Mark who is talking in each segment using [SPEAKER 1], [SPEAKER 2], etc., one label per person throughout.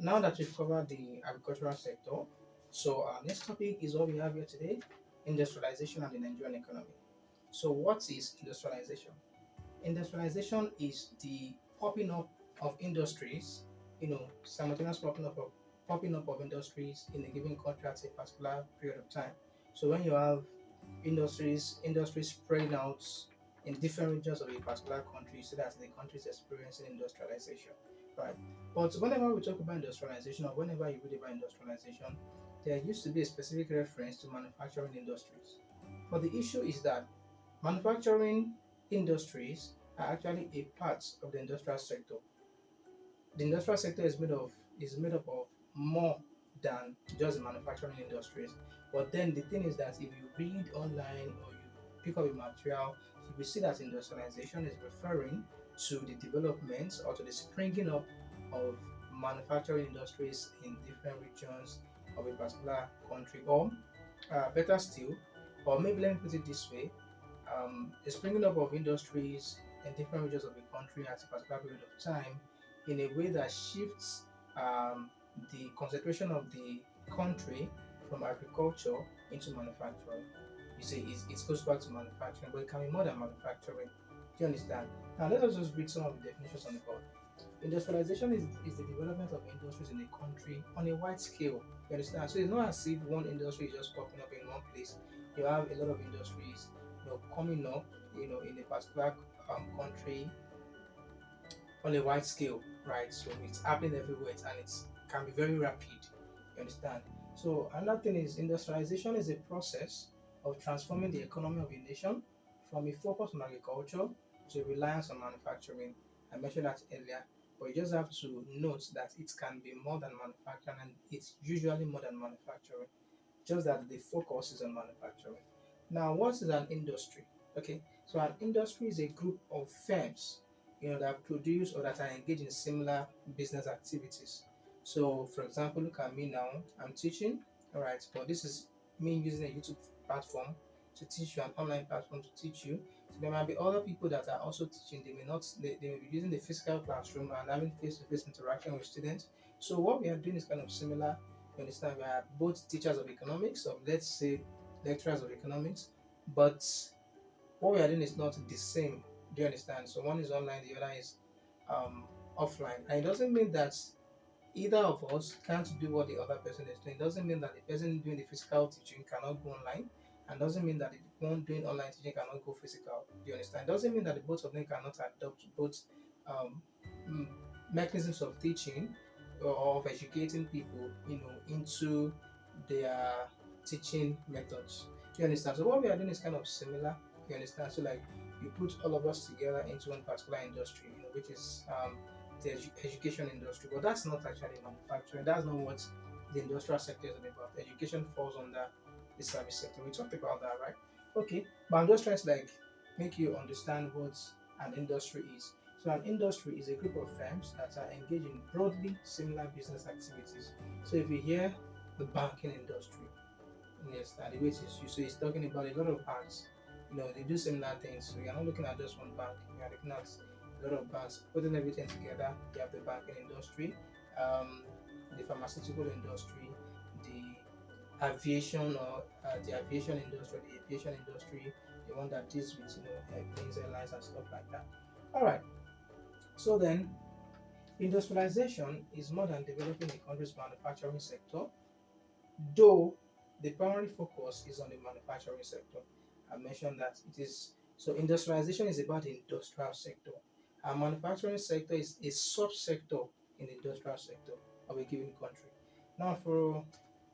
[SPEAKER 1] Now that we've covered the agricultural sector, so our next topic is what we have here today: industrialization and the Nigerian economy. So, what is industrialization? Industrialization is the popping up of industries, simultaneous popping up of industries in a given country at a particular period of time. So when you have industries spreading out in different regions of a particular country, so that the country is experiencing industrialization, right? But whenever we talk about industrialization, or whenever you read about industrialization, there used to be a specific reference to manufacturing industries. But the issue is that manufacturing industries are actually a part of the industrial sector. The industrial sector is made up of more than just the manufacturing industries. But then the thing is that if you read online or you pick up a material, you will see that industrialization is referring to the development or to the springing up of manufacturing industries in different regions of a particular country, or better still, or maybe let me put it this way: the springing up of industries in different regions of the country at a particular period of time in a way that shifts um, the concentration of the country from agriculture into manufacturing. You see, it goes back to manufacturing, but it can be more than manufacturing. Do you understand? Now, let us just read some of the definitions on the board. Industrialization is the development of industries in a country on a wide scale. You understand? So it's not as if one industry is just popping up in one place. You have a lot of industries, coming up, in a particular country on a wide scale, right? So it's happening everywhere, and it can be very rapid. You understand? So another thing is industrialization is a process of transforming the economy of a nation from a focus on agriculture to a reliance on manufacturing. I mentioned that earlier, but you just have to note that it can be more than manufacturing, and it's usually more than manufacturing, just that the focus is on manufacturing. Now, what is an industry? Okay, so an industry is a group of firms, that produce or that are engaged in similar business activities. So, for example, look at me now. I'm teaching, all right, but this is me using a YouTube platform to teach you, an online platform to teach you. So there might be other people that are also teaching. They may be using the physical classroom and having face-to-face interaction with students. So what we are doing is kind of similar. You understand? We are both teachers of economics, or let's say lecturers of economics, but what we are doing is not the same. Do you understand? So one is online, the other is um, offline, and it doesn't mean that either of us can't do what the other person is doing. It doesn't mean that the person doing the physical teaching cannot go online, and doesn't mean that the one doing online teaching cannot go physical. Do you understand? It doesn't mean that the both of them cannot adopt both um, mm, mechanisms of teaching or of educating people, into their teaching methods. Do you understand? So what we are doing is kind of similar. You understand? So like you put all of us together into one particular industry, which is the education industry, but that's not actually manufacturing. That's not what the industrial sector is about. Education falls under the service sector. We talked about that, right? Okay, but I'm just trying to like make you understand what an industry is. So an industry is a group of firms that are engaged in broadly similar business activities. So if you hear the banking industry, yes, and the way it is used, so it's talking about a lot of banks. They do similar things. So you're not looking at just one bank. You're looking at a lot of banks. Putting everything together, you have the banking industry, um, the pharmaceutical industry, the aviation industry, the one that deals with airplanes, airlines, and stuff like that. All right. So then, industrialization is more than developing the country's manufacturing sector, though the primary focus is on the manufacturing sector. I mentioned that it is so industrialization is about the industrial sector, and manufacturing sector is a subsector in the industrial sector of a given country. Now, for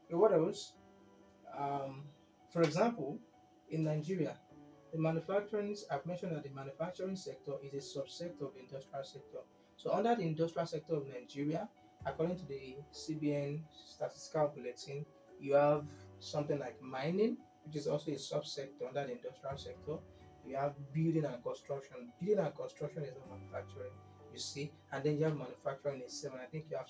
[SPEAKER 1] what else? Um, for example, in Nigeria, I've mentioned that the manufacturing sector is a subsector of the industrial sector. So, under the industrial sector of Nigeria, according to the CBN statistical bulletin, you have something like mining, which is also a subsector under the industrial sector. You have building and construction. Building and construction is not manufacturing, you see, and then you have manufacturing itself. And I think you have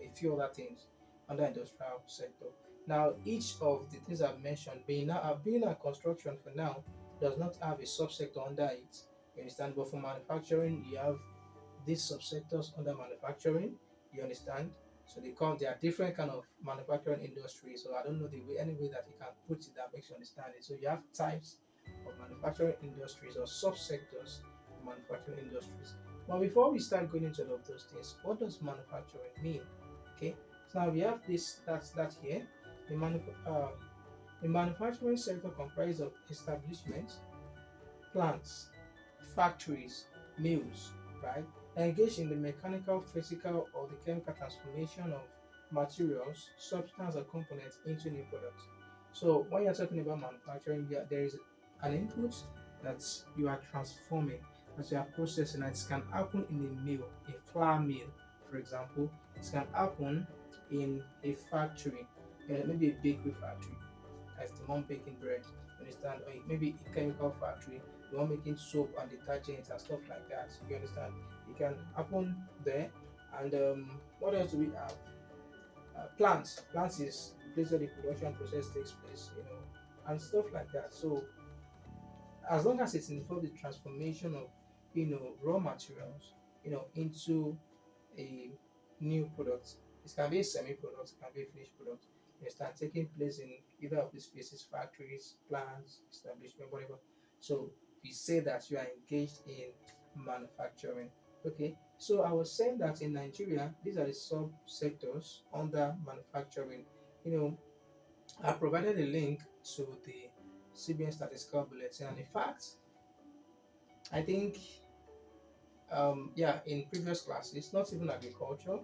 [SPEAKER 1] a few other things under industrial sector. Now, each of the things I've mentioned, building and construction for now, does not have a subsector under it. You understand? But for manufacturing, you have these subsectors under manufacturing. You understand? So there are different kind of manufacturing industries. So I don't know the way any way that you can put it that makes you understand it. So you have types of manufacturing industries or subsectors of manufacturing industries. But before we start going into all of those things, what does manufacturing mean? Okay, so now we have that here. The, the manufacturing sector comprises of establishments, plants, factories, mills, right, engage in the mechanical, physical, or the chemical transformation of materials, substance, or components into new products. So when you're talking about manufacturing, there is an input that you are transforming, that you are processing, and it can happen in a mill, a flour mill, for example. It can happen in a factory, maybe a bakery factory as the one baking bread, you understand? Or maybe a chemical factory, the one making soap and detergents and stuff like that. You understand? It can happen there. And what else do we have? Plants. Plants is the place where the production process takes place, and stuff like that. So as long as it involves the transformation of raw materials into a new product. It can be a semi-product, it can be a finished product. It start taking place in either of these spaces, factories, plants, establishment, whatever. So we say that you are engaged in manufacturing. Okay, so I was saying that in Nigeria, these are the sub-sectors under manufacturing. You know, I provided a link to the CBN Statistical Bulletin, and in fact, I think yeah, in previous classes, not even agriculture,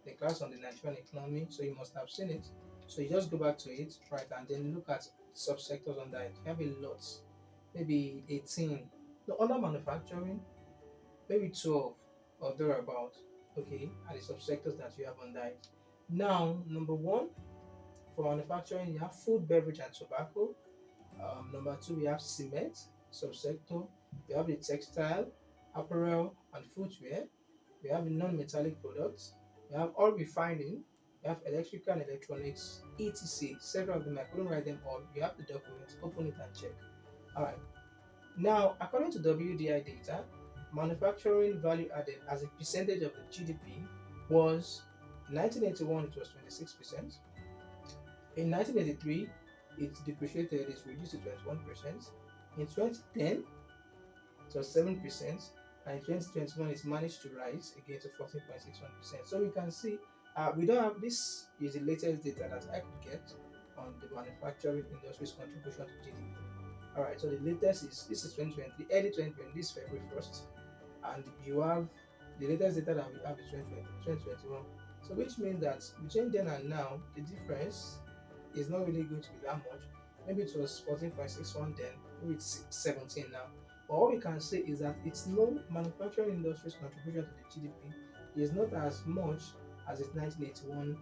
[SPEAKER 1] the class on the Nigerian economy, so you must have seen it. So you just go back to it, right, and then look at subsectors under it. You have a lot, maybe 18. No, under manufacturing, maybe 12 or thereabout, okay, are the subsectors that you have under it. Now, number one, for manufacturing, you have food, beverage, and tobacco. Number two, we have cement, subsector. We have the textile, apparel, and footwear. We have non-metallic products, we have oil refining, we have electrical and electronics, etc. Several of them, I couldn't write them all. You have the documents, open it and check. Alright. Now, according to WDI data, manufacturing value added as a percentage of the GDP was in 1981 it was 26%. In 1983, it depreciated, it reduced to 21%. In 2010, it was 7%, and in 2021 it's managed to rise again to 14.61%. So we can see we don't have this is the latest data that I could get on the manufacturing industry's contribution to GDP. Alright, so the latest is this is 2020, early 2020, this February 1st, and you have the latest data that we have is 2021. So which means that between then and now, the difference is not really going to be that much. Maybe it was 14.61 then, maybe it's 17 now. But what we can say is that it's no manufacturing industry's contribution to the GDP is not as much as its 1981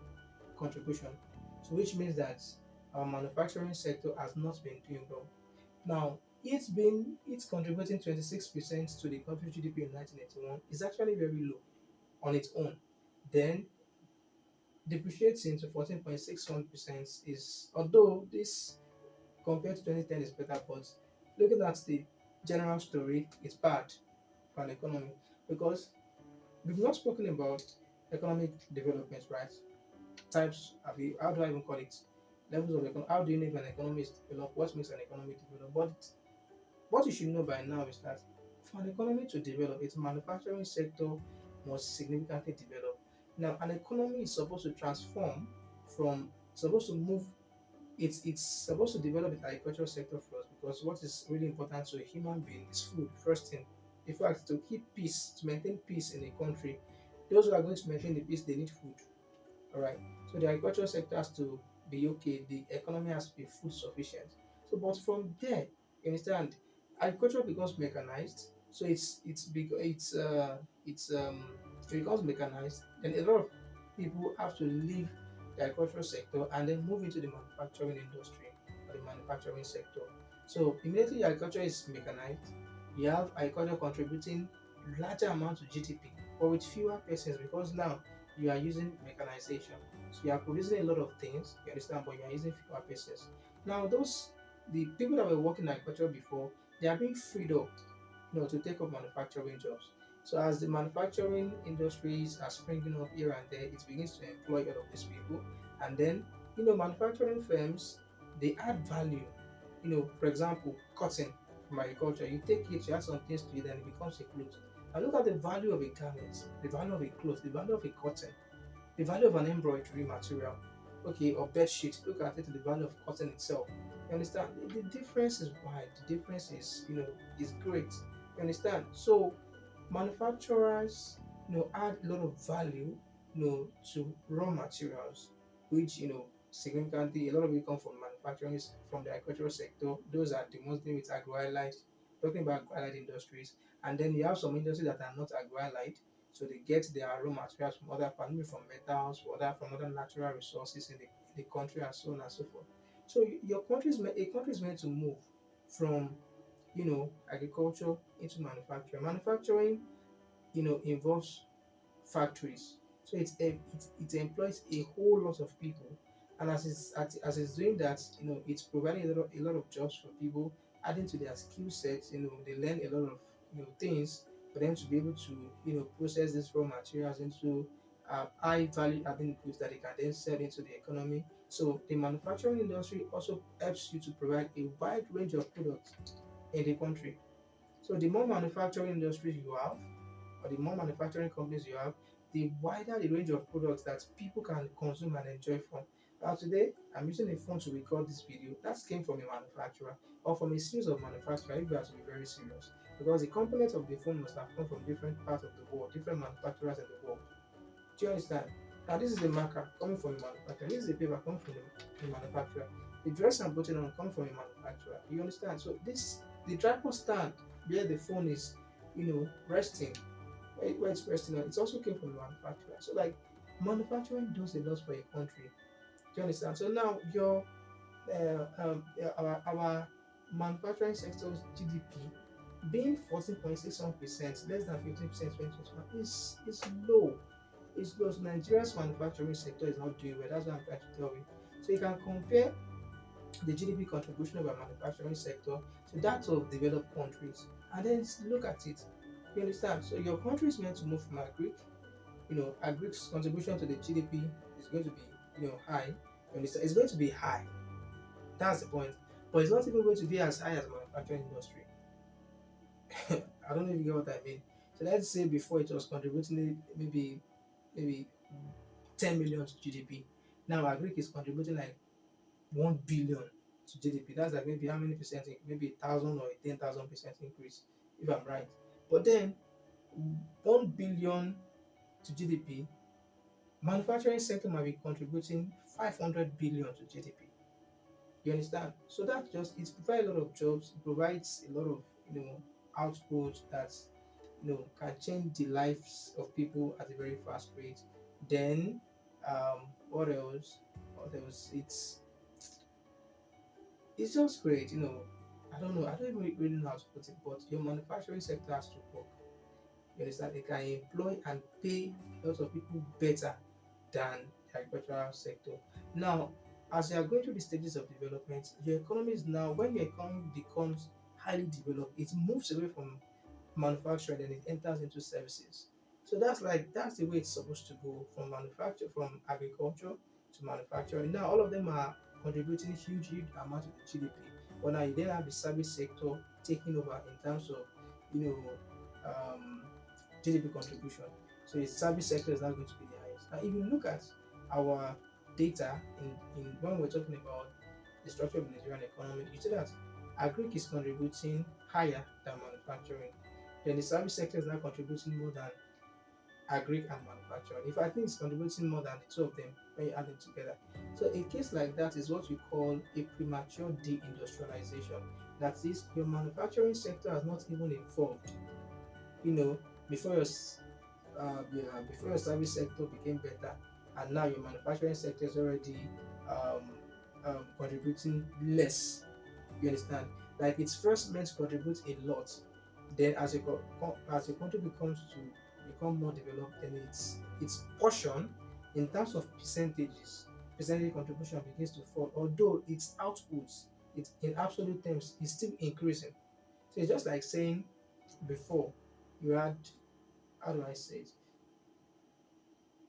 [SPEAKER 1] contribution. So which means that our manufacturing sector has not been doing well. Now, it's contributing 26% to the country's GDP in 1981 is actually very low on its own. Then depreciating to 14.61% is, although this compared to 2010 is better, but looking at the general story, it's bad for an economy because we've not spoken about economic development, right? Types, how do I even call it? Levels of economy. How do you know if an economy is developed? What makes an economy develop? But what you should know by now is that for an economy to develop, its manufacturing sector must significantly develop. Now, an economy is supposed to transform from, supposed to move, it's supposed to develop the agricultural sector first because what is really important to a human being is food, first thing. In fact, to keep peace, to maintain peace in a country, those who are going to maintain the peace, they need food. All right. So the agricultural sector has to be okay. The economy has to be food sufficient. So, but from there, you understand, agriculture becomes mechanized. So it becomes mechanized. Then a lot of people have to leave the agricultural sector and then move into the manufacturing industry or the manufacturing sector. So immediately agriculture is mechanized, you have agriculture contributing larger amounts to GDP, but with fewer persons because now you are using mechanization. So you are producing a lot of things, you understand, but you are using fewer persons. Now the people that were working in agriculture before, they are being freed up, to take up manufacturing jobs. So as the manufacturing industries are springing up here and there, it begins to employ all of these people. And then, manufacturing firms, they add value. For example, cotton from agriculture, you take it, you add some things to it, and it becomes a cloth. Now look at the value of a garment, the value of a cloth, the value of a cotton, the value of an embroidery material, okay, or bed sheet. Look at it, the value of cotton itself. You understand? The difference is wide. The difference is great. You understand? So manufacturers, add a lot of value, to raw materials, which significantly a lot of it come from manufacturing, from the agricultural sector. Those are the most dealing with agro-allied, talking about agro-allied industries. And then you have some industries that are not agro-allied, so they get their raw materials from other parts, maybe from metals, from other natural resources in the country, and so on and so forth. So a country is meant to move from agriculture into manufacturing. Manufacturing involves factories, so it employs a whole lot of people, and as it's doing that, it's providing a lot of jobs for people, adding to their skill sets. They learn a lot of things for them to be able to process these raw materials into high value adding goods that they can then sell into the economy. So the manufacturing industry also helps you to provide a wide range of products in the country. So the more manufacturing industries you have, or the more manufacturing companies you have, the wider the range of products that people can consume and enjoy from. Now today, I'm using a phone to record this video. That came from a manufacturer, or from a series of manufacturers, if we have to be very serious. Because the components of the phone must have come from different parts of the world, different manufacturers in the world. Do you understand? Now this is a marker coming from a manufacturer. This is a paper coming from the manufacturer. The dress I'm putting on come from a manufacturer. You understand? So the tripod stand where the phone is, resting, where it's resting on, it also came from the manufacturer. So like manufacturing does a lot for a country. Do you understand? So now our manufacturing sector's GDP being 14.61%, less than 15% 2021, is low. It's low. So Nigeria's manufacturing sector is not doing well. That's what I'm trying to tell you. So you can compare the GDP contribution of our manufacturing sector to that of developed countries, and then look at it. You understand? So your country is meant to move from agric. Agric's contribution to the GDP is going to be, high. You understand? It's going to be high. That's the point. But it's not even going to be as high as manufacturing industry. I don't know if you get what I mean. So let's say before it was contributing maybe 10 million to GDP. Now agric is contributing like 1 billion to GDP. That's like maybe how many percent? Maybe 1,000 or 10,000% increase, if I'm right. But then 1 billion to GDP, manufacturing sector might be contributing 500 billion to GDP. You understand? So that just it provides a lot of jobs. It provides a lot of output that can change the lives of people at a very fast rate. Then what else? What else? It's just great. I don't know. I don't really know how to put it, but your manufacturing sector has to work. You understand? They can employ and pay lots of people better than the agricultural sector. Now, as you are going through the stages of development, your economy is now, when your economy becomes highly developed, it moves away from manufacturing and it enters into services. So that's the way it's supposed to go, from from agriculture to manufacturing. Now all of them are contributing huge amount to the GDP. But now you then have the service sector taking over in terms of you know um, GDP contribution. So the service sector is now going to be the highest. Now if you look at our data in when we're talking about the structure of the Nigerian economy, you see that agric is contributing higher than manufacturing. Then the service sector is now contributing more than agric and manufacturing. If I think it's contributing more than the two of them when you add them together. So a case like that is what we call a premature deindustrialization. That is, your manufacturing sector has not even evolved, you know, before before your service sector became better, and now your manufacturing sector is already um, contributing less. You understand? Like it's first meant to contribute a lot. Then as your country becomes to become more developed, then its portion in terms of percentage contribution begins to fall. Although its outputs, it in absolute terms, is still increasing. So it's just like saying before you had how do I say it?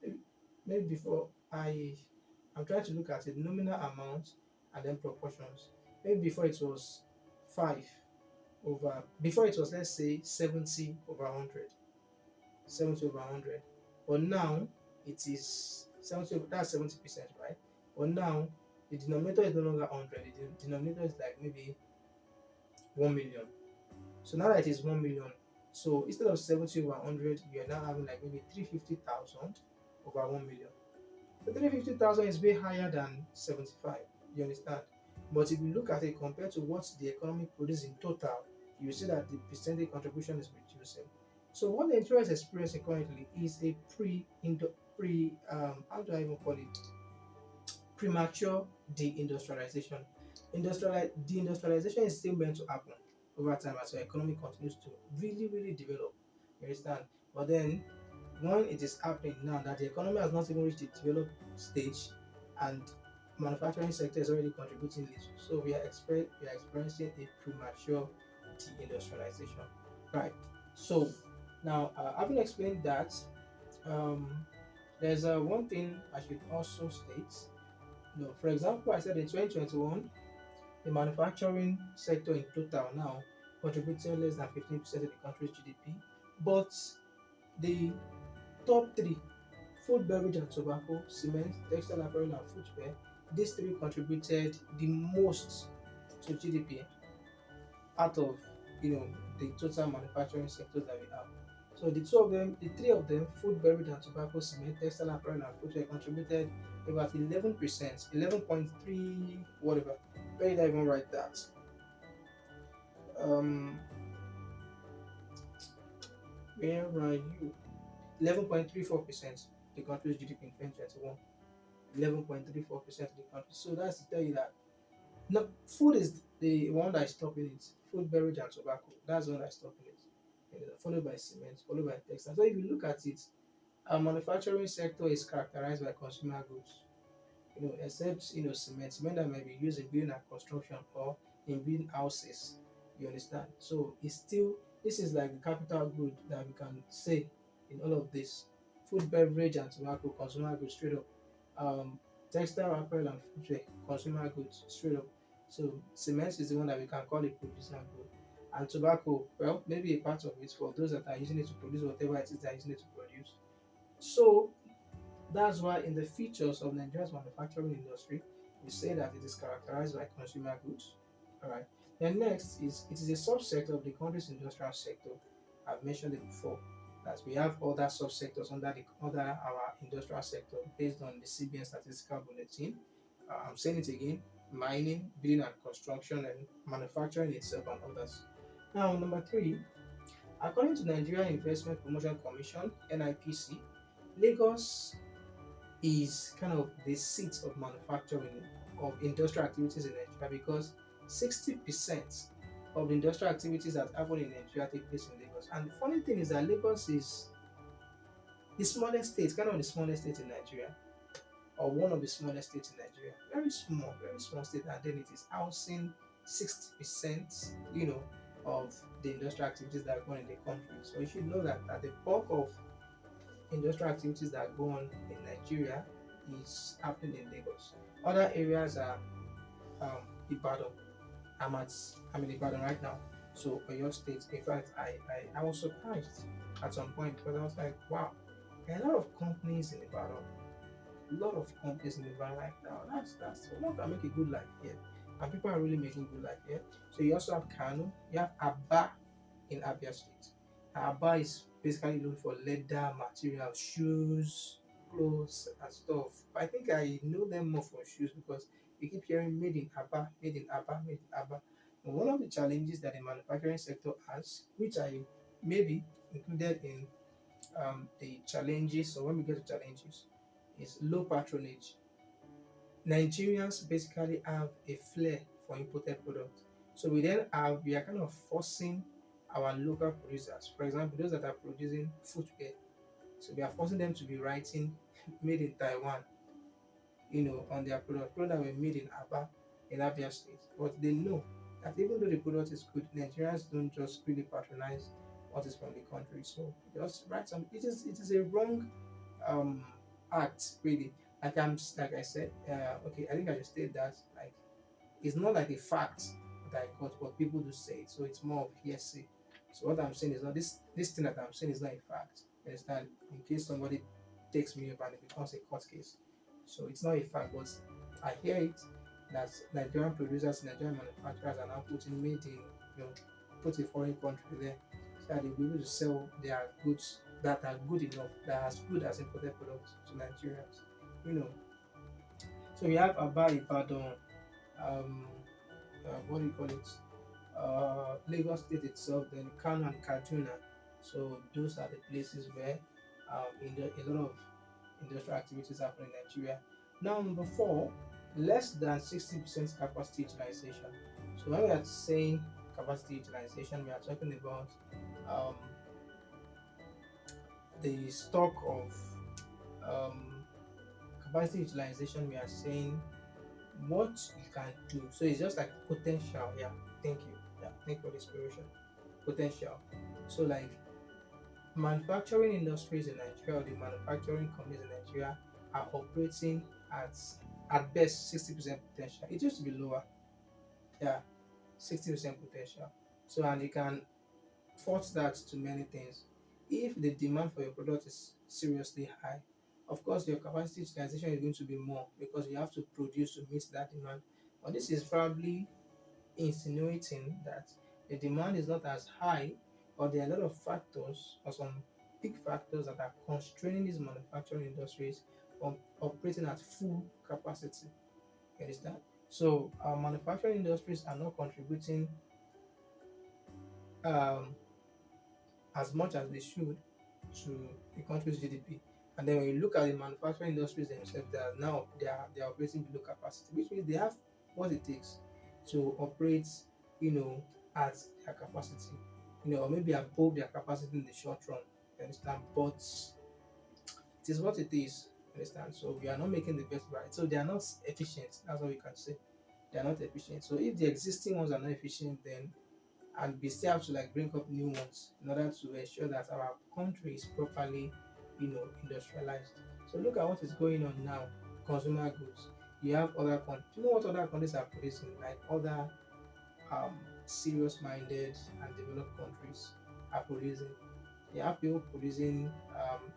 [SPEAKER 1] Maybe, maybe before I'm trying to look at it nominal amount and then proportions. Maybe before it was 5 over, before it was, let's say, 70 over 100, 70 over 100, but now it is 70 that's 70%, right? But now the denominator is no longer 100, the denominator is like maybe 1 million. So now that it is 1 million, so instead of 70 over 100, you are now having like maybe 350,000 over 1 million. So 350,000 is way higher than 75. You understand? But if you look at it compared to what the economy produces in total, you see that the percentage contribution is reducing. So what Nigeria is experiencing currently is a how do I even call it, premature deindustrialization. Deindustrialization is still meant to happen over time as our economy continues to really develop. You understand? But then when it is happening now that the economy has not even reached the developed stage and manufacturing sector is already contributing little, so we are experiencing a premature deindustrialization, right? So now, having explained that, um, there's one thing I should also state. For example, I said in 2021, the manufacturing sector in total now contributing less than 15% of the country's GDP, but the top three, food, beverage and tobacco, cement, textile apparel and footwear, these three contributed the most to GDP out of the total manufacturing sectors that we have. So the three of them, food, beverage and tobacco, cement, textile apparel and footwear contributed about 11%, 11.3 whatever. Where did I even write that? Um, where are you? 11.34% the country's GDP in 2021. 11.34% of the country. So that's to tell you that no, food is the one that is topping it. Food, beverage, and tobacco. That's the one that is topping it. Followed by cement, followed by textile. So if you look at it, our manufacturing sector is characterized by consumer goods. Except cement that might be used in building and construction or in building houses. You understand? So it's still this is like the capital good that we can say in all of this. Food, beverage, and tobacco, consumer goods straight up. Textile, apparel, and footwear, consumer goods straight up. So cement is the one that we can call a producer good. And tobacco, well, maybe a part of it for those that are using it to produce whatever it is they're using it to produce. So that's why in the features of Nigeria's manufacturing industry, we say that it is characterized by consumer goods. All right. Then next is it is a subsector of the country's industrial sector. I've mentioned it before that we have other subsectors under our industrial sector based on the CBN statistical bulletin. I'm saying it again: mining, building and construction, and manufacturing itself, and others. Now, number three, according to Nigerian Investment Promotion Commission (NIPC), Lagos is kind of the seat of manufacturing of industrial activities in Nigeria because 60% of the industrial activities that happen in Nigeria take place in Lagos. And the funny thing is that Lagos is the smallest state, kind of the smallest state in Nigeria, or one of the smallest states in Nigeria. Very small state, and then it is housing 60%, of the industrial activities that go on in the country. So you should know that the bulk of industrial activities that go on in Nigeria is happening in Lagos. Other areas are Ibadan. I'm in Ibadan right now. So for your state, in fact, I was surprised at some point because I was like, wow, there are a lot of companies in Ibadan. A lot of companies in Ibadan right now. That's someone can make a good life here. And people are really making good life here. So you also have Kano, you have Aba in Abia State. Aba is basically known for leather material, shoes, clothes, and stuff. But I think I know them more for shoes because you keep hearing made in Aba, made in Aba, made in Aba. And one of the challenges that the manufacturing sector has, which I maybe included in the challenges, so when we get to challenges, is low patronage. Nigerians basically have a flair for imported products. So we are kind of forcing our local producers, for example, those that are producing footwear. So we are forcing them to be writing made in Taiwan, on their product that were made in Aba, in Abia State. But they know that even though the product is good, Nigerians don't just really patronize what is from the country. So just write some. It is a wrong um act really. Like I said, okay, I think I should state that like it's not like a fact that I got, but people do say it, so it's more of hearsay. So what I'm saying is not this thing that I'm saying is not a fact. You understand? In case somebody takes me up and it becomes a court case, so it's not a fact, but I hear it that Nigerian producers, Nigerian manufacturers are now putting made in, put a foreign country there, so that they'll be able to sell their goods that are good enough, that are as good as imported products to Nigerians. You know, so we have Aba Ibadan, um, what do you call it? Lagos State itself, then Kano and Kaduna. So those are the places where a lot of industrial activities happen in Nigeria. Now, number four, less than 60% capacity utilization. So when we are saying capacity utilization, we are talking about um, the stock of um, capacity utilization. We are saying what you can do. So it's just like potential. Yeah, thank you. Yeah, thank you for the inspiration. Potential. So like manufacturing industries in Nigeria or the manufacturing companies in Nigeria are operating at at best 60% potential. It used to be lower. Yeah, 60% potential. So and you can fault that to many things. If the demand for your product is seriously high, of course your capacity utilization is going to be more because you have to produce to meet that demand. But this is probably insinuating that the demand is not as high, or there are a lot of factors or some big factors that are constraining these manufacturing industries from operating at full capacity. You understand? So our manufacturing industries are not contributing um, as much as they should to the country's GDP. And then when you look at the manufacturing industries themselves, they are operating below capacity, which means they have what it takes to operate, you know, at their capacity, or maybe above their capacity in the short run. You understand? But it is what it is. You understand? So we are not making the best right. So they are not efficient. That's all we can say. They are not efficient. So if the existing ones are not efficient, then and we still have to like bring up new ones in order to ensure that our country is properly, industrialized. So look at what is going on now. Consumer goods. You have other countries. You know what other countries are producing? Like other um, serious-minded and developed countries are producing. You have people producing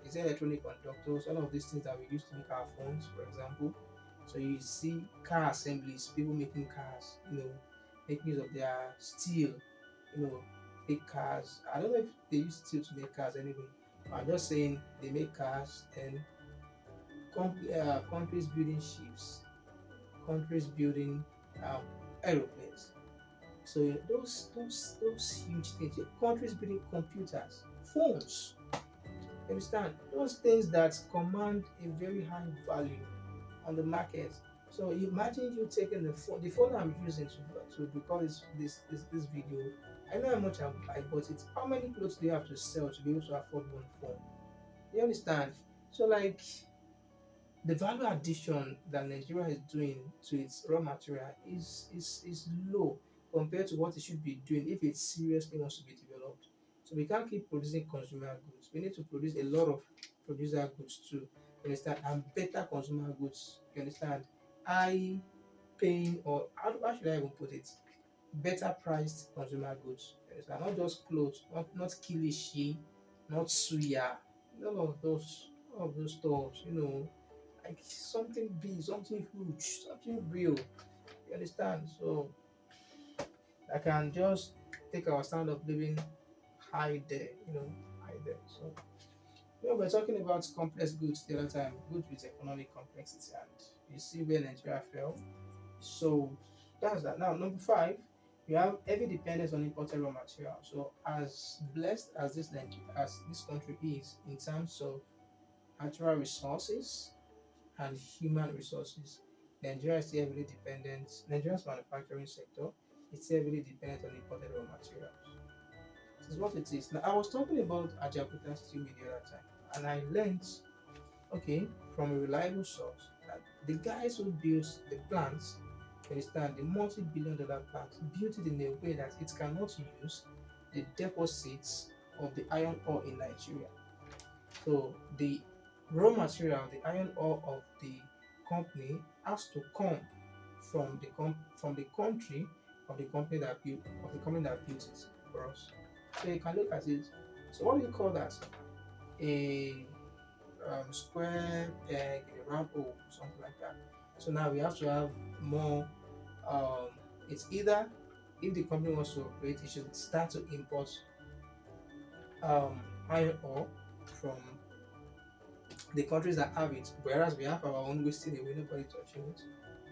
[SPEAKER 1] is it electronic conductors, all of these things that we use to make our phones, for example. So you see car assemblies, people making cars, making use of their steel, make cars. I don't know if they use steel to make cars anyway. But I'm just saying they make cars and countries building ships, countries building um, aeroplanes. So those huge things, countries building computers, phones. You understand? Those things that command a very high value on the market. So imagine you taking the phone I'm using to record this video. I know how much I bought it. How many clothes do you have to sell to be able to afford one phone? You understand? So like the value addition that Nigeria is doing to its raw material is low compared to what it should be doing if it seriously wants to be developed. So we can't keep producing consumer goods. We need to produce a lot of producer goods too. You understand? And better consumer goods. You understand? High paying, or how should I even put it? Better priced consumer goods. You understand? Not just clothes, not kilishi, not suya, none of those stuffs, like something big, something huge, something real. You understand? So I can just take our stand of living high there, high there. So we're talking about complex goods the other time, goods with economic complexity, and you see where Nigeria fell. So that's that. Now number five, we have heavy dependence on imported raw material. So as blessed as this country is in terms of natural resources and human resources, Nigeria is still heavily dependent. Nigeria's manufacturing sector is still heavily dependent on imported raw materials. This is what it is. Now, I was talking about Ajabuta steel mill the other time, and I learned, okay, from a reliable source that the guys who built the plants, you understand, the multi-billion-dollar plants, built it in a way that it cannot use the deposits of the iron ore in Nigeria. So the raw material, the iron ore of the company has to come from the country of the company that built it for us. So you can look at it. So what do you call that? A square peg in a round hole, something like that. So now we have to have more. Um, it's either if the company wants to operate, it should start to import iron ore from the countries that have it, whereas we have our own wasting away, nobody touching it,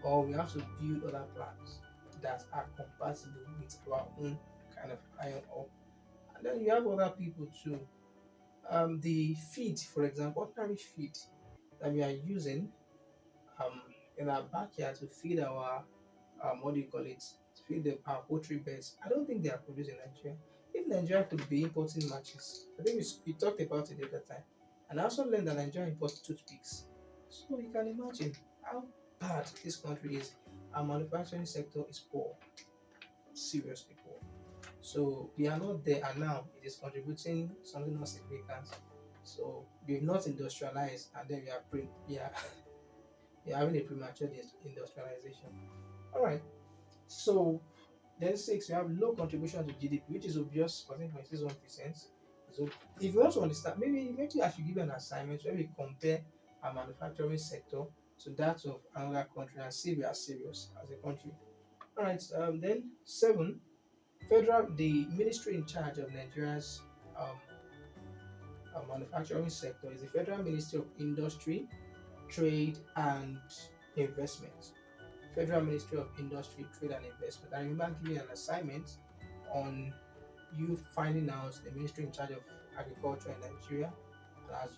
[SPEAKER 1] or we have to build other plants that are compatible with our own kind of iron ore. And then you have other people too. The feed, for example, ordinary feed that we are using um, in our backyard to feed our what do you call it? To feed our poultry beds. I don't think they are produced in Nigeria. If Nigeria could be importing matches, I think we talked about it the other time. And I also learned that Nigeria imports toothpicks. So you can imagine how bad this country is. Our manufacturing sector is poor, seriously poor. So we are not there, and now it is contributing something not significant. So we've not industrialized, and then we are having a premature industrialization. All right. So then six, we have low contribution to GDP, which is obvious, 14.61%. So if you want to understand, maybe I should give you an assignment where we compare our manufacturing sector to that of another country and see if we are serious as a country. All right. Then seven, the ministry in charge of Nigeria's um, manufacturing sector is the Federal Ministry of Industry, Trade and Investment. Federal Ministry of Industry, Trade and Investment. I remember giving an assignment on you finding out the ministry in charge of agriculture in Nigeria,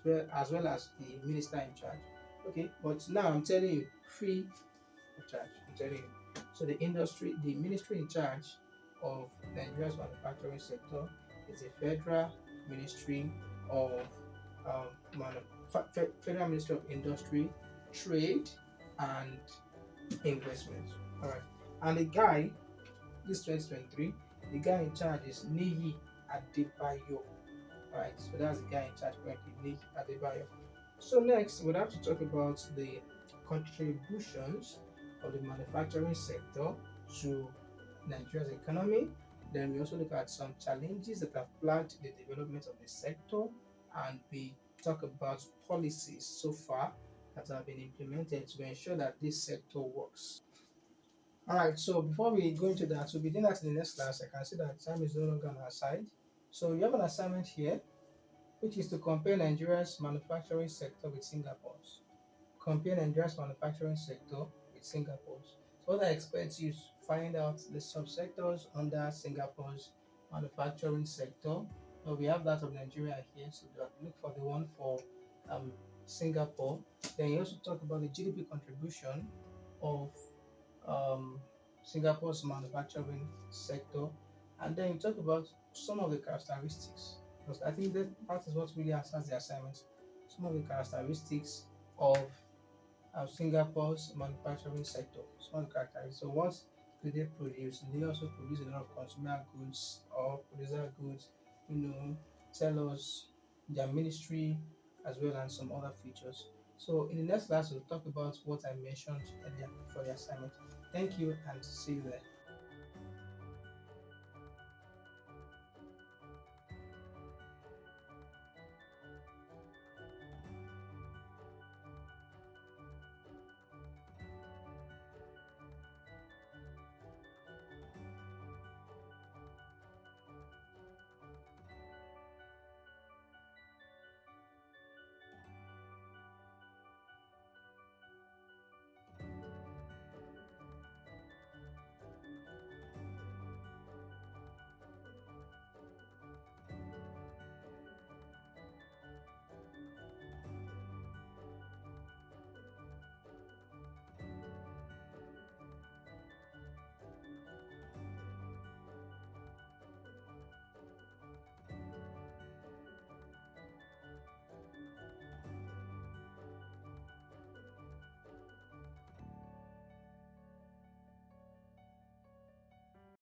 [SPEAKER 1] and as well as the minister in charge. Okay, but now I'm telling you, free of charge. I'm telling you. So the ministry in charge of Nigeria's manufacturing sector is the Federal Ministry of Federal Ministry of Industry, Trade and Investment. All right, and the guy, this 2023, the guy in charge is Niyi Adebayo. Right, so that's the guy in charge currently, Niyi Adebayo. So next, we'll have to talk about the contributions of the manufacturing sector to Nigeria's economy. Then we also look at some challenges that have plagued the development of the sector, and we talk about policies so far that have been implemented to ensure that this sector works. All right, so before we go into that, we'll be doing that in the next class. I can see that time is no longer on our side. So you have an assignment here, which is to compare Nigeria's manufacturing sector with Singapore's. Compare Nigeria's manufacturing sector with Singapore's. So what I expect you to find out the subsectors under Singapore's manufacturing sector. Now we have that of Nigeria here, so look for the one for um, Singapore. Then you also talk about the GDP contribution of um, Singapore's manufacturing sector, and then you talk about some of the characteristics. Because I think that is what really answers the assignment. Some of the characteristics of Singapore's manufacturing sector. Some of the characteristics. So what do they produce? Do they also produce a lot of consumer goods or producer goods? Tell us their ministry as well as some other features. So in the next class, we'll talk about what I mentioned earlier for the assignment. Thank you and see you there.